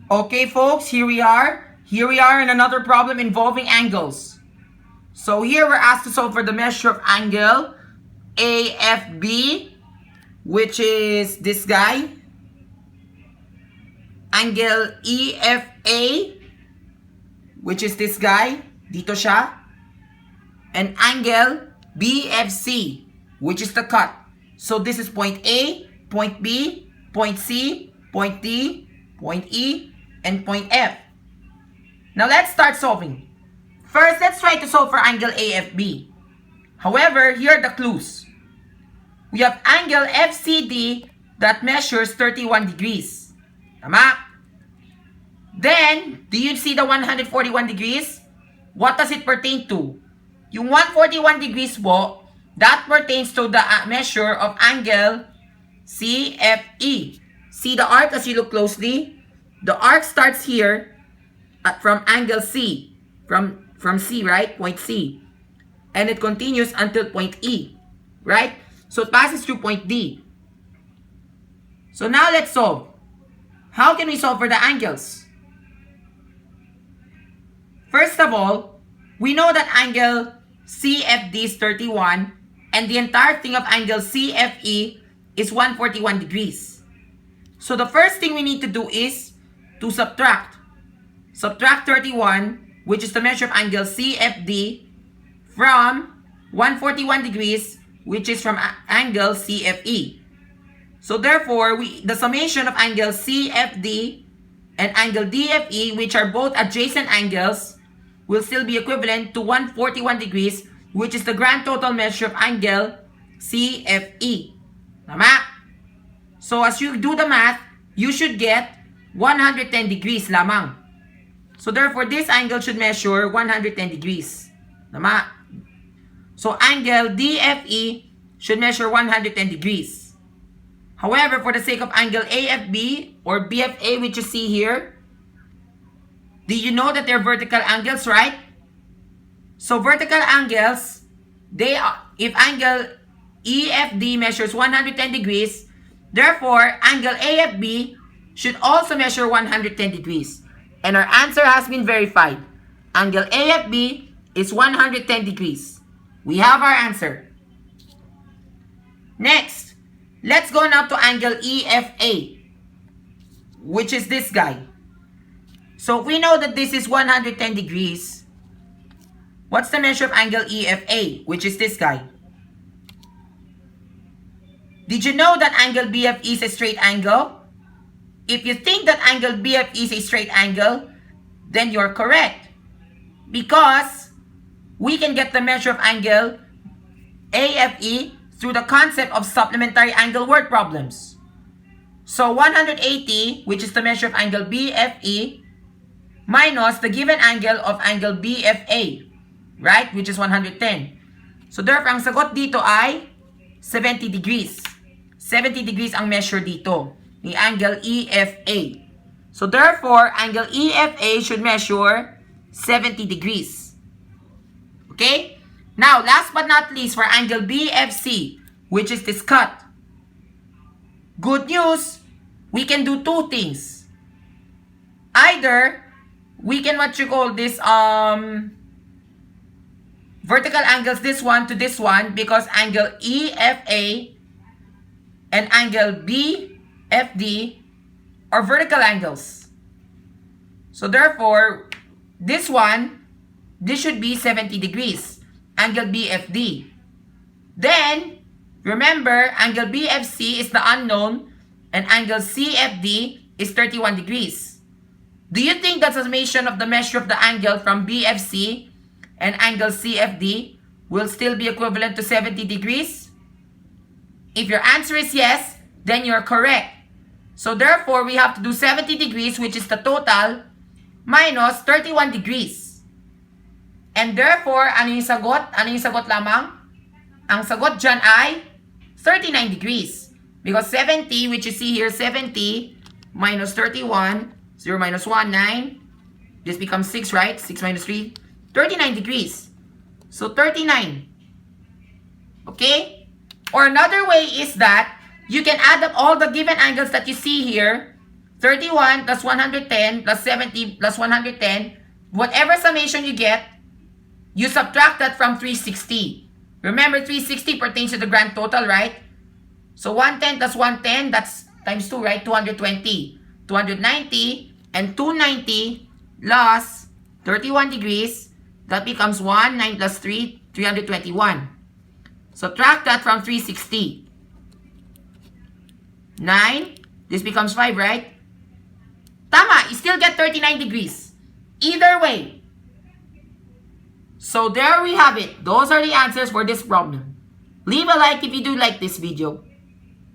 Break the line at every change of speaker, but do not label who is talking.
Okay, folks, here we are. Here we are in another problem involving angles. So here we're asked to solve for the measure of angle AFB, which is this guy. Angle EFA, which is this guy. Dito siya. And angle BFC, which is the cut. So this is point A, point B, point C, point D, point E, and point F. Now let's start solving. First, let's try to solve for angle AFB. However, here are the clues. We have angle FCD that measures 31 degrees. Tama? Then, do you see the 141 degrees? What does it pertain to? Yung 141 degrees po, that pertains to the measure of angle CFE. See the arc as you look closely? The arc starts here from angle C. From C, right? Point C. And it continues until point E. Right? So it passes through point D. So now let's solve. How can we solve for the angles? First of all, we know that angle CFD is 31 and the entire thing of angle CFE is 141 degrees. So the first thing we need to do is to subtract. Subtract 31, which is the measure of angle CFD, from 141 degrees, which is from angle CFE. So therefore, the summation of angle CFD and angle DFE, which are both adjacent angles, will still be equivalent to 141 degrees, which is the grand total measure of angle CFE. Tama? So as you do the math, you should get 110 degrees lamang. So therefore, this angle should measure 110 degrees. Tama? So angle DFE should measure 110 degrees. However, for the sake of angle AFB or BFA, which you see here, did you know that they're vertical angles, right? So vertical angles, if angle EFD measures 110 degrees, therefore angle AFB should also measure 110 degrees. And our answer has been verified. Angle AFB is 110 degrees. We have our answer. Next, let's go now to angle EFA, which is this guy. So we know that this is 110 degrees. What's the measure of angle EFA, which is this guy? Did you know that angle BFE is a straight angle? If you think that angle BFE is a straight angle, then you're correct. Because we can get the measure of angle AFE through the concept of supplementary angle word problems. So 180, which is the measure of angle BFE, minus the given angle of angle BFA, right? Which is 110. So therefore, ang sagot dito ay 70 degrees. 70 degrees ang measure dito ni angle EFA. So therefore, angle EFA should measure 70 degrees. Okay? Now, last but not least, for angle BFC, which is this cut. Good news, we can do two things. Either we can vertical angles this one to this one, because angle EFA and angle BFD are vertical angles. So therefore, this should be 70 degrees, angle BFD. Then, remember, angle BFC is the unknown and angle CFD is 31 degrees. Do you think that summation of the measure of the angle from BFC and angle CFD will still be equivalent to 70 degrees? If your answer is yes, then you're correct. So therefore, we have to do 70 degrees, which is the total, minus 31 degrees. And therefore, ano yung sagot? Ano yung sagot lamang? Ang sagot dyan ay 39 degrees. Because 70, which you see here, 70 minus 31, 0 minus 1, 9. This becomes 6, right? 6 minus 3, 39 degrees. So 39. Okay? Or another way is that you can add up all the given angles that you see here 31 plus 110 plus 70 plus 110, whatever summation you get, you subtract that from 360. Remember, 360 pertains to the grand total, right? So 110 plus 110, that's times 2, right? 220. 290 and 290 plus 31 degrees, that becomes 1, 9 plus 3, 321. Subtract that from 360. 9, this becomes 5, right? Tama, you still get 39 degrees. Either way. So there we have it. Those are the answers for this problem. Leave a like if you do like this video.